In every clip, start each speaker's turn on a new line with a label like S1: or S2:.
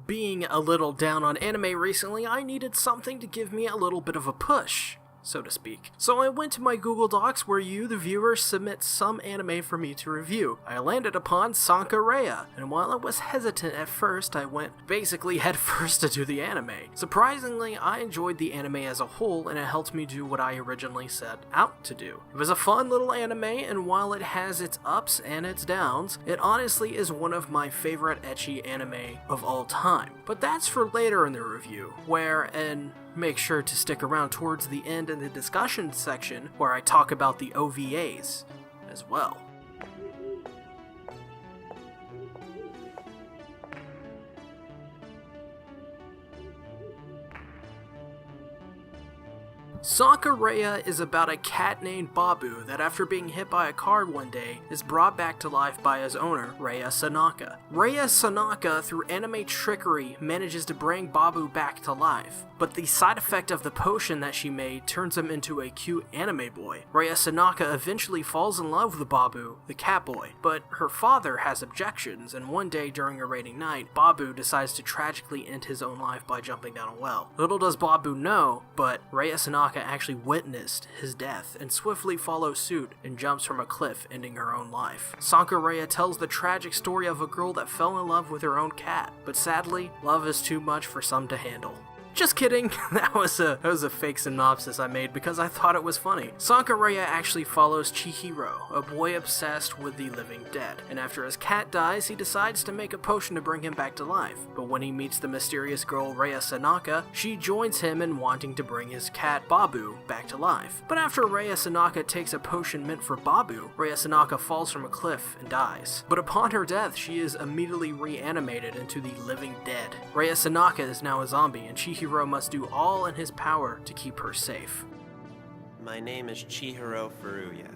S1: Being a little down on anime recently, I needed something to give me a little bit of a push, so to speak. So I went to my Google Docs where you, the viewer, submit some anime for me to review. I landed upon Sankarea, and while I was hesitant at first, I went basically head first into the anime. Surprisingly, I enjoyed the anime as a whole, and it helped me do what I originally set out to do. It was a fun little anime, and while it has its ups and its downs, it honestly is one of my favorite ecchi anime of all time. But that's for later in the review, and make sure to stick around towards the end in the discussion section where I talk about the OVAs as well. Sankarea is about a cat named Baabu that, after being hit by a car one day, is brought back to life by his owner, Rea Sanka. Rea Sanka, through anime trickery, manages to bring Baabu back to life, but the side effect of the potion that she made turns him into a cute anime boy. Rea Sanka eventually falls in love with Baabu, the cat boy, but her father has objections, and one day during a rainy night, Baabu decides to tragically end his own life by jumping down a well. Little does Baabu know, but Rea Sanka actually witnessed his death and swiftly follows suit and jumps from a cliff, ending her own life. Sankarea tells the tragic story of a girl that fell in love with her own cat, but sadly, love is too much for some to handle. Just kidding, that was a fake synopsis I made because I thought it was funny. Sankarea actually follows Chihiro, a boy obsessed with the living dead, and after his cat dies, he decides to make a potion to bring him back to life. But when he meets the mysterious girl Rea Sanka, she joins him in wanting to bring his cat Baabu back to life. But after Rea Sanka takes a potion meant for Baabu, Rea Sanka falls from a cliff and dies. But upon her death, she is immediately reanimated into the living dead. Rea Sanka is now a zombie, and Chihiro must do all in his power to keep her safe.
S2: My name is Chihiro Furuya.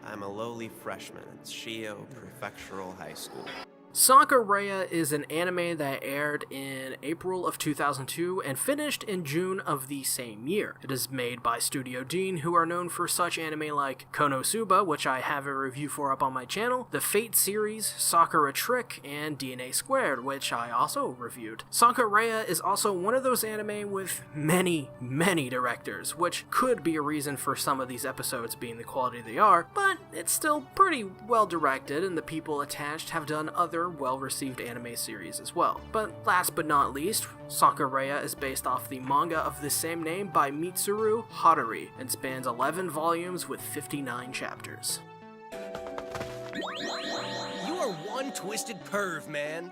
S2: I'm a lowly freshman at Shio Prefectural High School.
S1: Sankarea is an anime that aired in April of 2002 and finished in June of the same year. It is made by Studio Dean, who are known for such anime like Konosuba, which I have a review for up on my channel, the Fate series, Sakura Trick, and DNA Squared, which I also reviewed. Sankarea is also one of those anime with many directors, which could be a reason for some of these episodes being the quality they are, but it's still pretty well directed, and the people attached have done other well-received anime series as well. But last but not least, Sankarea is based off the manga of the same name by Mitsuru Hatori and spans 11 volumes with 59 chapters.
S3: You are one twisted perv, man.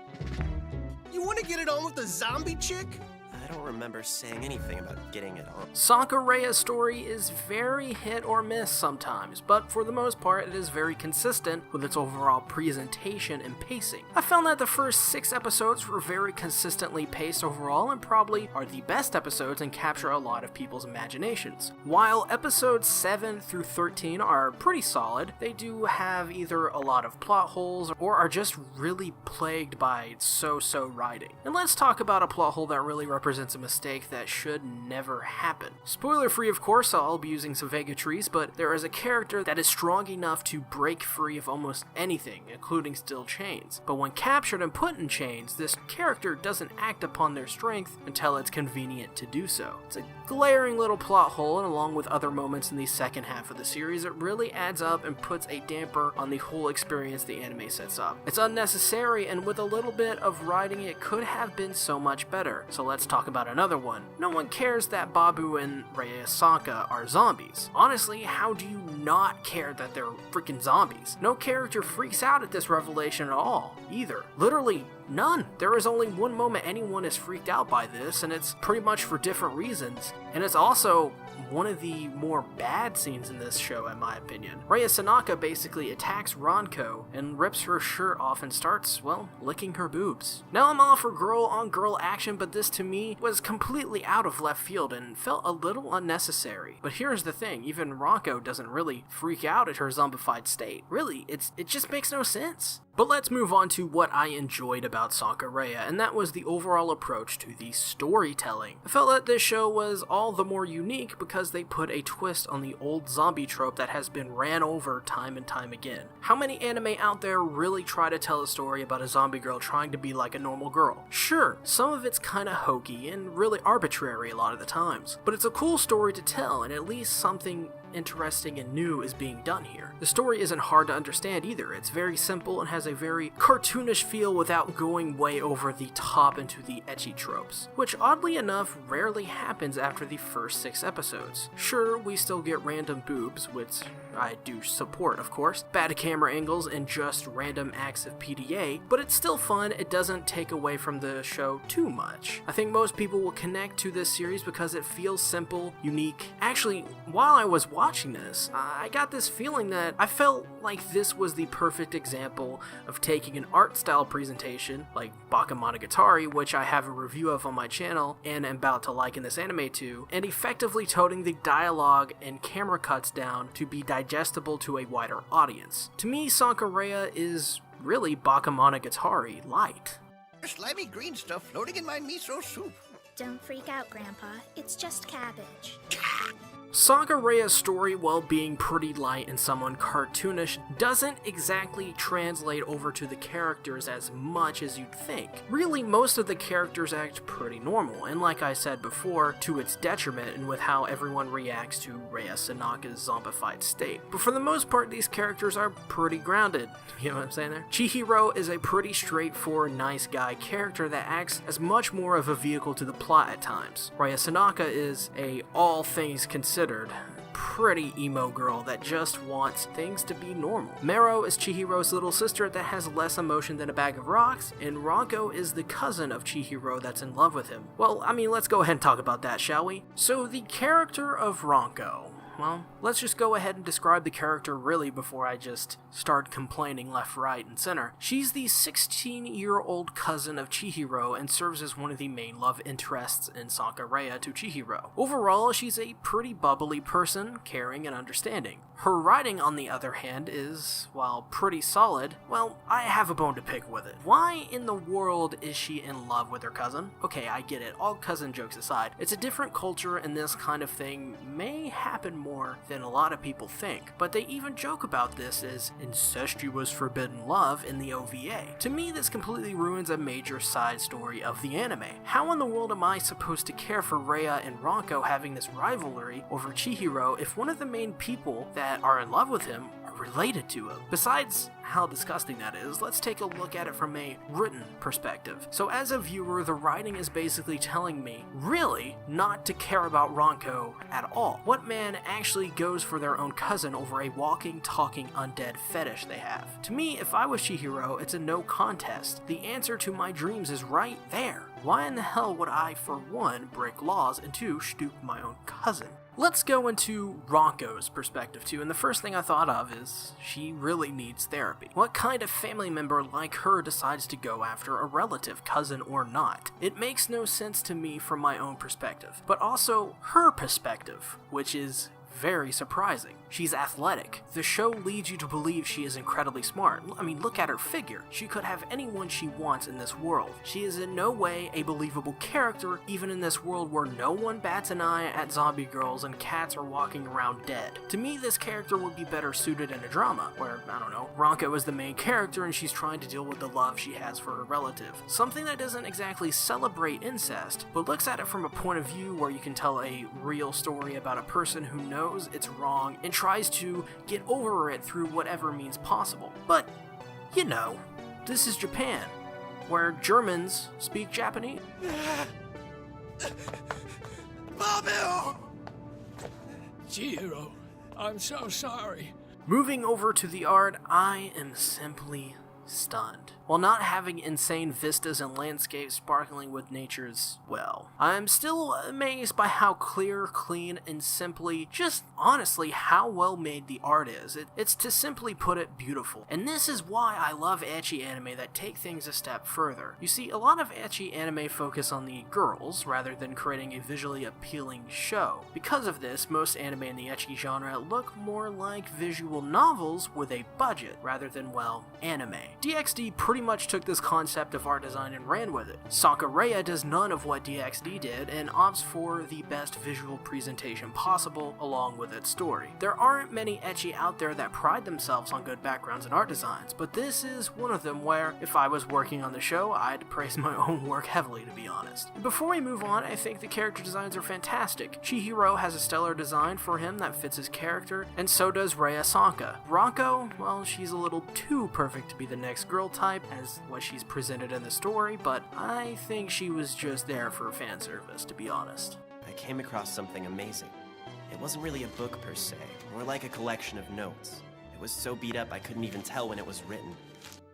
S3: You want to get it on with the zombie chick?
S2: I don't remember saying anything about getting it on.
S1: Sankarea's story is very hit or miss sometimes, but for the most part it is very consistent with its overall presentation and pacing. I found that the first 6 episodes were very consistently paced overall and probably are the best episodes and capture a lot of people's imaginations. While episodes 7 through 13 are pretty solid, they do have either a lot of plot holes or are just really plagued by so-so writing. And let's talk about a plot hole that really represents a mistake that should never happen. Spoiler free, of course, I'll be using some vagaries, but there is a character that is strong enough to break free of almost anything, including steel chains. But when captured and put in chains, this character doesn't act upon their strength until it's convenient to do so. It's a glaring little plot hole, and along with other moments in the second half of the series, it really adds up and puts a damper on the whole experience the anime sets up. It's unnecessary, and with a little bit of writing, it could have been so much better. So let's talk about another one. No one cares that Baabu and Rea Sanka are zombies. Honestly, how do you not care that they're freaking zombies? No character freaks out at this revelation at all, either. Literally none. There is only one moment anyone is freaked out by this, and it's pretty much for different reasons. And it's also one of the more bad scenes in this show, in my opinion. Rea Sanka basically attacks Ranko and rips her shirt off and starts, well, licking her boobs. Now I'm all for girl-on-girl action, but this to me was completely out of left field and felt a little unnecessary. But here's the thing, even Ranko doesn't really freak out at her zombified state. Really, it just makes no sense. But let's move on to what I enjoyed about Sankarea, and that was the overall approach to the storytelling. I felt that this show was all the more unique because they put a twist on the old zombie trope that has been ran over time and time again. How many anime out there really try to tell a story about a zombie girl trying to be like a normal girl? Sure, some of it's kinda hokey and really arbitrary a lot of the times, but it's a cool story to tell, and at least something interesting and new is being done here. The story isn't hard to understand either. It's very simple and has a very cartoonish feel without going way over the top into the ecchi tropes, which oddly enough rarely happens after the first 6 episodes. Sure, we still get random boobs, which I do support, of course, bad camera angles, and just random acts of PDA, but it's still fun. It doesn't take away from the show too much. I think most people will connect to this series because it feels simple, unique. Actually, while I was watching this, I got this feeling that I felt like this was the perfect example of taking an art style presentation, like Bakemonogatari, which I have a review of on my channel and am about to liken this anime to, and effectively toning the dialogue and camera cuts down to be digestible to a wider audience. To me, Sankarea is really Bakemonogatari light.
S4: Slimy green stuff floating in my miso soup.
S5: Don't freak out, Grandpa. It's just cabbage.
S1: Sankarea's story, while being pretty light and somewhat cartoonish, doesn't exactly translate over to the characters as much as you'd think. Really, most of the characters act pretty normal, and like I said before, to its detriment and with how everyone reacts to Rea Sanka's zombified state. But for the most part, these characters are pretty grounded. You know what I'm saying there? Chihiro is a pretty straightforward, nice guy character that acts as much more of a vehicle to the plot at times. Rea Sanka is a all things considered pretty emo girl that just wants things to be normal. Mero is Chihiro's little sister that has less emotion than a bag of rocks, and Ranko is the cousin of Chihiro that's in love with him. Well, I mean, let's go ahead and talk about that, shall we? So the character of Ranko. Well, let's just go ahead and describe the character really before I just start complaining left, right, and center. She's the 16-year-old cousin of Chihiro and serves as one of the main love interests in Sankarea to Chihiro. Overall, she's a pretty bubbly person, caring and understanding. Her writing, on the other hand, is, while pretty solid, well, I have a bone to pick with it. Why in the world is she in love with her cousin? Okay, I get it, all cousin jokes aside. It's a different culture and this kind of thing may happen more than a lot of people think, but they even joke about this as incestuous forbidden love in the OVA. To me, this completely ruins a major side story of the anime. How in the world am I supposed to care for Rea and Ranko having this rivalry over Chihiro if one of the main people that are in love with him are related to him? Besides how disgusting that is, let's take a look at it from a written perspective. So as a viewer, the writing is basically telling me, really, not to care about Ranko at all. What man actually goes for their own cousin over a walking, talking, undead fetish they have? To me, if I was Chihiro, it's a no contest. The answer to my dreams is right there. Why in the hell would I, for one, break laws, and two, stoop my own cousin? Let's go into Ranko's perspective too, and the first thing I thought of is she really needs therapy. What kind of family member like her decides to go after a relative, cousin or not? It makes no sense to me from my own perspective, but also her perspective, which is very surprising. She's athletic. The show leads you to believe she is incredibly smart. I mean, look at her figure. She could have anyone she wants in this world. She is in no way a believable character, even in this world where no one bats an eye at zombie girls and cats are walking around dead. To me, this character would be better suited in a drama, where, I don't know, Ranko is the main character and she's trying to deal with the love she has for her relative. Something that doesn't exactly celebrate incest, but looks at it from a point of view where you can tell a real story about a person who knows it's wrong and tries to get over it through whatever means possible. But, you know, this is Japan, where Germans speak Japanese.
S3: Baabu!
S6: Chihiro, I'm so sorry.
S1: Moving over to the art, I am simply stunned. while not having insane vistas and landscapes sparkling with nature's, well. I'm still amazed by how clear, clean, and simply, just honestly, how well made the art is. It's to simply put it beautiful. And this is why I love ecchi anime that take things a step further. You see, a lot of ecchi anime focus on the girls rather than creating a visually appealing show. Because of this, most anime in the ecchi genre look more like visual novels with a budget rather than, well, anime. DxD pretty much took this concept of art design and ran with it. Sankarea does none of what DxD did and opts for the best visual presentation possible along with its story. There aren't many ecchi out there that pride themselves on good backgrounds and art designs, but this is one of them where, if I was working on the show, I'd praise my own work heavily, to be honest. Before we move on, I think the character designs are fantastic. Chihiro has a stellar design for him that fits his character, and so does Rea Sanka. Ranko, well, she's a little too perfect to be the next girl type as what she's presented in the story, but I think she was just there for fan service, to be honest.
S2: I came across something amazing. It wasn't really a book per se, more like a collection of notes. It was so beat up I couldn't even tell when it was written.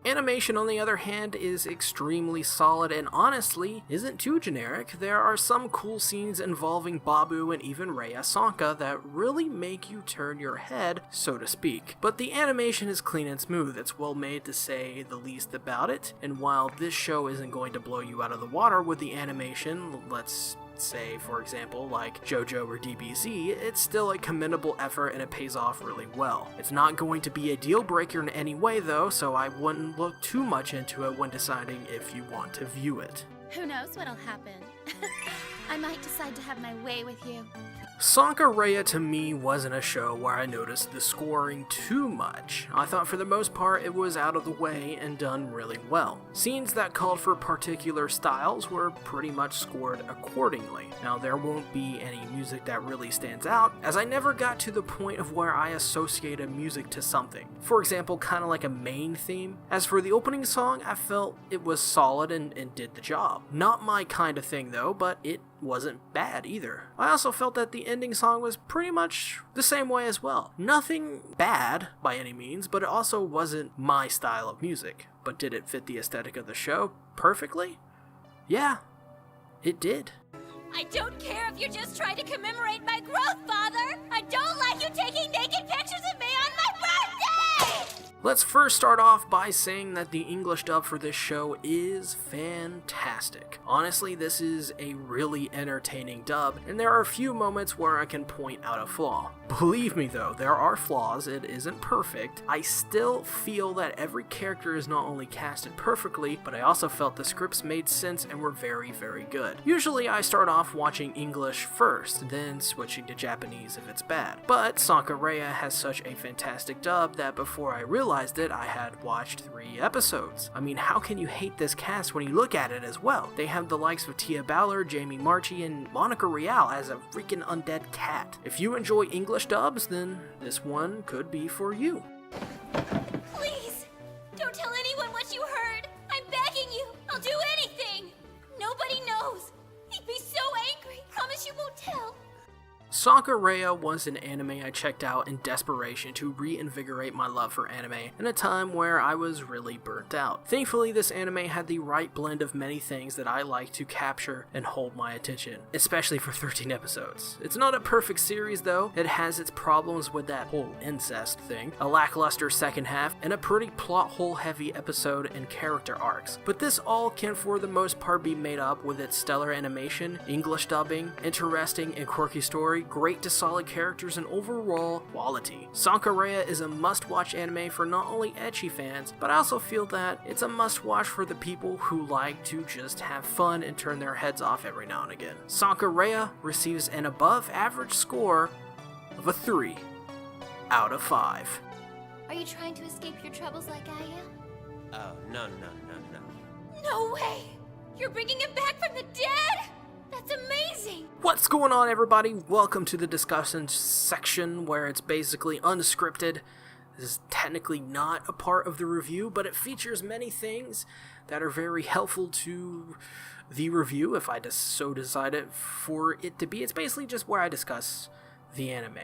S1: Animation, on the other hand, is extremely solid and honestly isn't too generic. There are some cool scenes involving Baabu and even Rea Sanka that really make you turn your head, so to speak. But the animation is clean and smooth. It's well made, to say the least about it. And while this show isn't going to blow you out of the water with the animation, let's say, for example, like JoJo or DBZ, it's still a commendable effort and it pays off really well. It's not going to be a deal breaker in any way though, so I wouldn't look too much into it when deciding if you want to view it.
S5: Who knows what'll happen? I might decide to have my way with you.
S1: Sankarea to me wasn't a show where I noticed the scoring too much. I thought for the most part it was out of the way and done really well. Scenes that called for particular styles were pretty much scored accordingly. Now there won't be any music that really stands out, as I never got to the point of where I associate a music to something. For example, kinda like a main theme. As for the opening song, I felt it was solid and did the job. Not my kind of thing though, but it wasn't bad either. I also felt that the ending song was pretty much the same way as well. Nothing bad by any means, but it also wasn't my style of music. But did it fit the aesthetic of the show perfectly? Yeah, it did.
S6: I don't care if you're just trying to commemorate my growth, Father! I don't like you taking naked pictures of me on my birthday!
S1: Let's first start off by saying that the English dub for this show is fantastic. Honestly, this is a really entertaining dub, and there are a few moments where I can point out a flaw. Believe me though, there are flaws, it isn't perfect. I still feel that every character is not only casted perfectly, but I also felt the scripts made sense and were very, very good. Usually I start off watching English first, then switching to Japanese if it's bad. But Sankarea has such a fantastic dub that before I realized it, I had watched 3 episodes. I mean, how can you hate this cast when you look at it as well? They have the likes of Tia Ballard, Jamie Marchi, and Monica Rial as a freaking undead cat. If you enjoy English dubs, then this one could be for you.
S6: Please, don't tell anyone what you heard. I'm begging you. I'll do anything. Nobody knows. He'd be so angry. Promise you won't tell.
S1: Sankarea was an anime I checked out in desperation to reinvigorate my love for anime in a time where I was really burnt out. Thankfully, this anime had the right blend of many things that I like to capture and hold my attention, especially for 13 episodes. It's not a perfect series though. It has its problems with that whole incest thing, a lackluster second half, and a pretty plot hole heavy episode and character arcs. But this all can for the most part be made up with its stellar animation, English dubbing, interesting and quirky story, great to solid characters, and overall quality. Sankarea is a must-watch anime for not only ecchi fans, but I also feel that it's a must-watch for the people who like to just have fun and turn their heads off every now and again. Sankarea receives an above-average score of a 3 out of 5.
S5: Are you trying to escape your troubles like I am?
S2: Oh, no.
S6: No way! You're bringing him back from the dead? That's amazing!
S1: What's going on, everybody? Welcome to the discussion section where it's basically unscripted. This is technically not a part of the review, but it features many things that are very helpful to the review if I so decide it for it to be. It's basically just where I discuss the anime,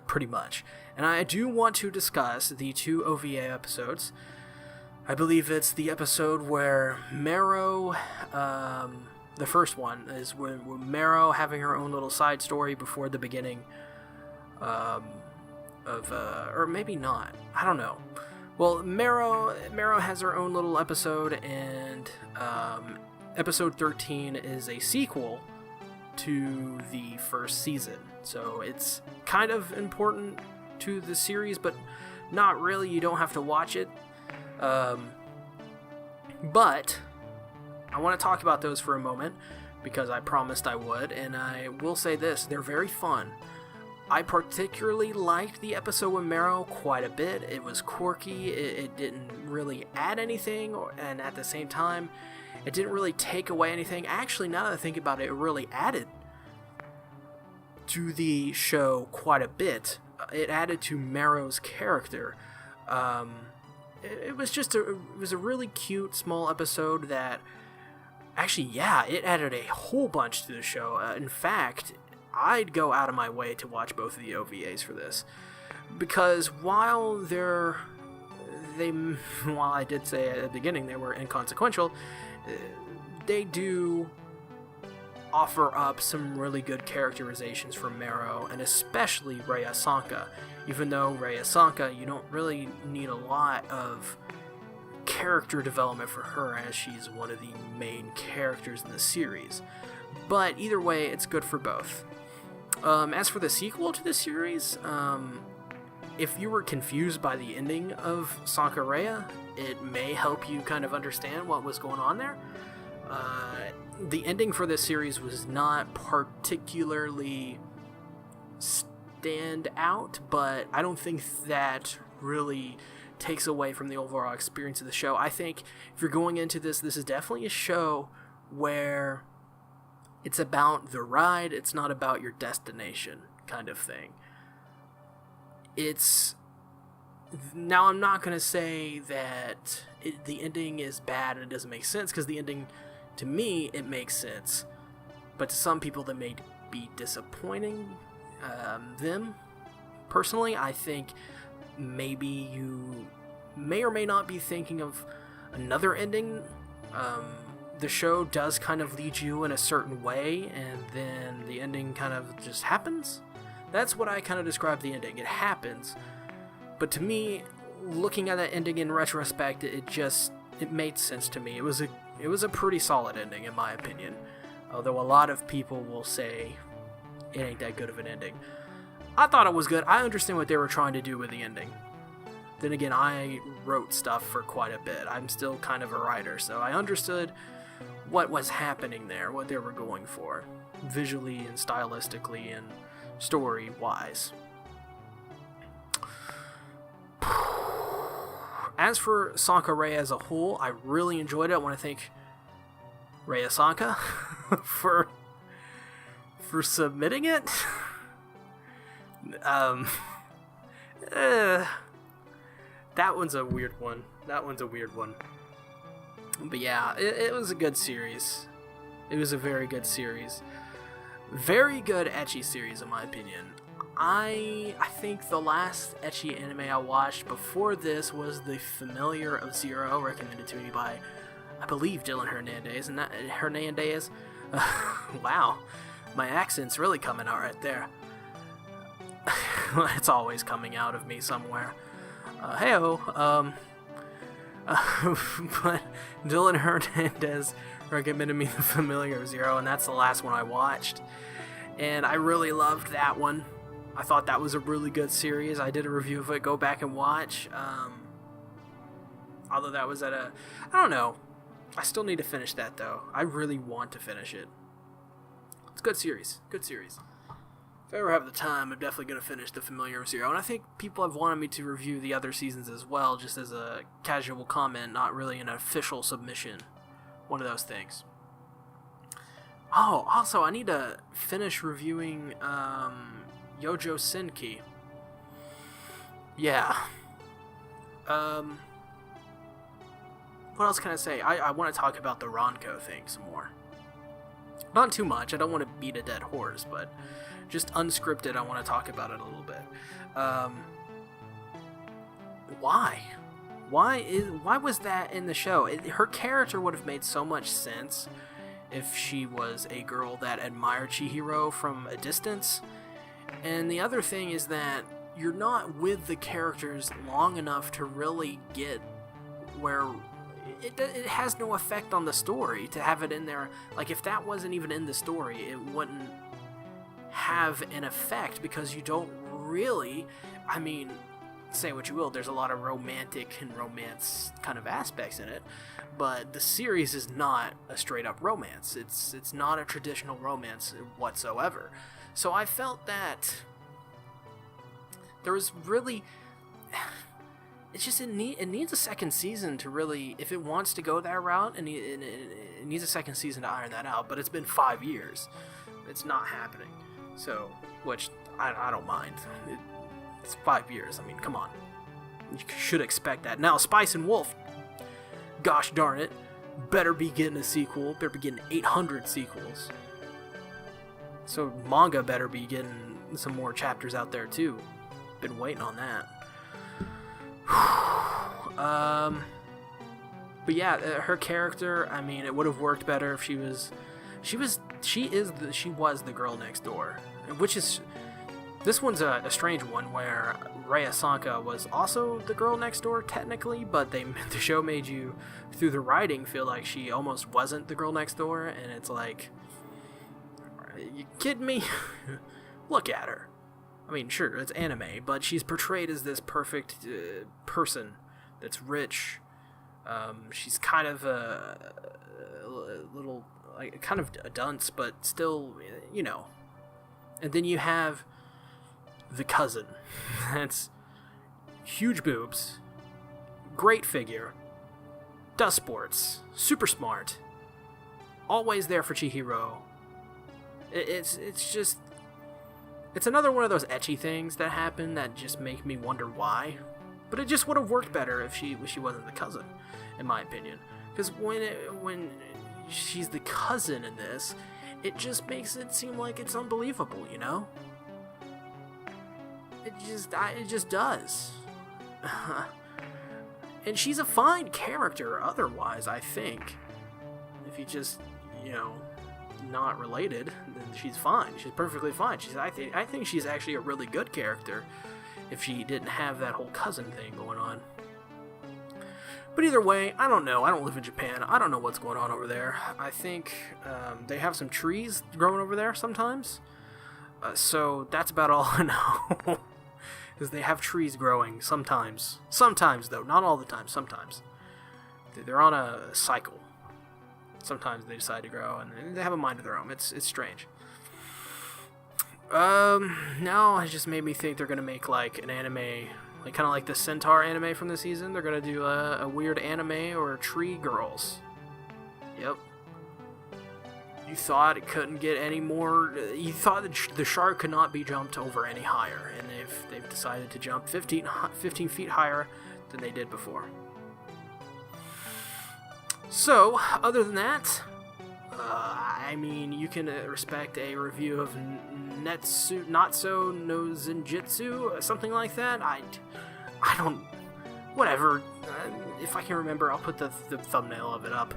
S1: pretty much. And I do want to discuss the 2 OVA episodes. I believe it's the episode where Marrow, the first one, is when Marrow having her own little side story before the beginning or maybe not. I don't know. Well, Marrow has her own little episode, and episode 13 is a sequel to the first season. So it's kind of important to the series, but not really. You don't have to watch it. But I want to talk about those for a moment because I promised I would, and I will say this, they're very fun. I particularly liked the episode with Marrow quite a bit. It was quirky, it didn't really add anything, and at the same time, it didn't really take away anything. Actually, now that I think about it, it really added to the show quite a bit. It added to Marrow's character. It was a really cute, small episode that, actually, yeah, it added a whole bunch to the show. In fact, I'd go out of my way to watch both of the OVAs for this, because while I did say at the beginning they were inconsequential, they do offer up some really good characterizations for Marrow, and especially Rea Sanka. Even though Rea Sanka, you don't really need a lot of character development for her, as she's one of the main characters in the series. But either way, it's good for both. As for the sequel to the series, if you were confused by the ending of Sankarea, it may help you kind of understand what was going on there. The ending for this series was not particularly stand out, but I don't think that really takes away from the overall experience of the show. I think if you're going into this is definitely a show where it's about the ride, it's not about your destination kind of thing. Now, I'm not going to say that the ending is bad and it doesn't make sense, because the ending, to me, it makes sense. But to some people, that may be disappointing them. Personally, I think maybe you may or may not be thinking of another ending. The show does kind of lead you in a certain way, and then the ending kind of just happens. That's what I kind of describe the ending. It happens. But to me, looking at that ending in retrospect, it made sense to me. It was a pretty solid ending, in my opinion. Although a lot of people will say it ain't that good of an ending. I thought it was good. I understand what they were trying to do with the ending. Then again, I wrote stuff for quite a bit. I'm still kind of a writer, so I understood what was happening there, what they were going for, visually and stylistically and story-wise. As for Sankarea as a whole, I really enjoyed it. I want to thank Rea Sanka for submitting it. That one's a weird one. But yeah, it was a good series. It was a very good series. Very good ecchi series, in my opinion. I think the last ecchi anime I watched before this was The Familiar of Zero, recommended to me by, I believe, Dylan Hernandez. And that Hernandez, wow, my accent's really coming out right there. It's always coming out of me somewhere. But Dylan Hernandez recommended me The Familiar of Zero, and that's the last one I watched. And I really loved that one. I thought that was a really good series. I did a review of it. Go back and watch. Although that was I don't know. I still need to finish that, though. I really want to finish it. It's a good series. If I ever have the time, I'm definitely going to finish The Familiar of Zero. And I think people have wanted me to review the other seasons as well, just as a casual comment, not really an official submission. One of those things. Oh, also, I need to finish reviewing Yojo Senki. Yeah. What else can I say? I want to talk about the Ronco thing some more. Not too much. I don't want to beat a dead horse, but just unscripted, I want to talk about it a little bit. Why? Why was that in the show? Her character would have made so much sense if she was a girl that admired Chihiro from a distance. And the other thing is that you're not with the characters long enough to really get where it has no effect on the story to have it in there. Like, if that wasn't even in the story, it wouldn't have an effect, because you don't really, I mean, say what you will, there's a lot of romantic and romance kind of aspects in it, but the series is not a straight up romance. It's not a traditional romance whatsoever. So I felt that there was really, it's just, it needs a second season to really, if it wants to go that route, and it needs a second season to iron that out. But it's been 5 years, it's not happening. So, which I don't mind. It's 5 years. I mean, come on, you should expect that. Now, Spice and Wolf, gosh darn it, better be getting a sequel. Better be getting 800 sequels. So manga better be getting some more chapters out there too. Been waiting on that. But yeah, her character, I mean, it would have worked better if she was the girl next door, which is, this one's a strange one where Rea Sanka was also the girl next door technically, but the show made you, through the writing, feel like she almost wasn't the girl next door, and it's like, are you kidding me? Look at her. I mean, sure, it's anime, but she's portrayed as this perfect person that's rich. She's kind of a little, like, kind of a dunce, but still, you know. And then you have the cousin. That's huge boobs, great figure, does sports, super smart, always there for Chihiro. It's just, it's another one of those ecchi things that happen that just make me wonder why. But it just would have worked better if she wasn't the cousin, in my opinion. Because when she's the cousin in this, it just makes it seem like it's unbelievable, you know? It just does. And she's a fine character otherwise, I think. If you just, you know, not related, then she's fine. She's perfectly fine. I think she's actually a really good character if she didn't have that whole cousin thing going on. But either way, I don't know. I don't live in Japan. I don't know what's going on over there. I think they have some trees growing over there sometimes. So that's about all I know. Because they have trees growing sometimes. Sometimes, though. Not all the time. Sometimes. They're on a cycle. Sometimes they decide to grow, and they have a mind of their own. It's strange. Now it just made me think they're gonna make like an anime, like kind of like the Centaur anime from the season. They're gonna do a weird anime or Tree Girls. Yep. You thought it couldn't get any more. You thought the shark could not be jumped over any higher, and they've decided to jump 15 feet higher than they did before. So, other than that, I mean, you can respect a review of Netsu Natsu no Zenjitsu, something like that. I don't, whatever. If I can remember, I'll put the thumbnail of it up.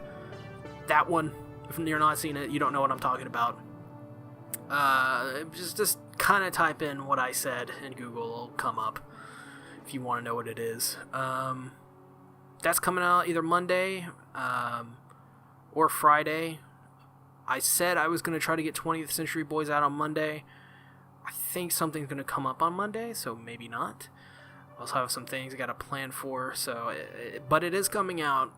S1: That one, if you're not seeing it, you don't know what I'm talking about. Just kind of type in what I said in Google, it'll come up if you want to know what it is. That's coming out either Monday or Friday. I said I was going to try to get 20th Century Boys out on Monday. I think something's going to come up on Monday, so maybe not. I also have some things I got to plan for, but it is coming out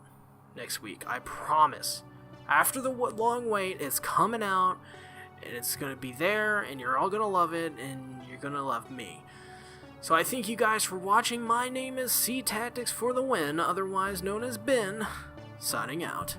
S1: next week. I promise. After the long wait, it's coming out, and it's going to be there, and you're all going to love it, and you're going to love me. So I thank you guys for watching. My name is SeaTactics for the win, otherwise known as Ben, signing out.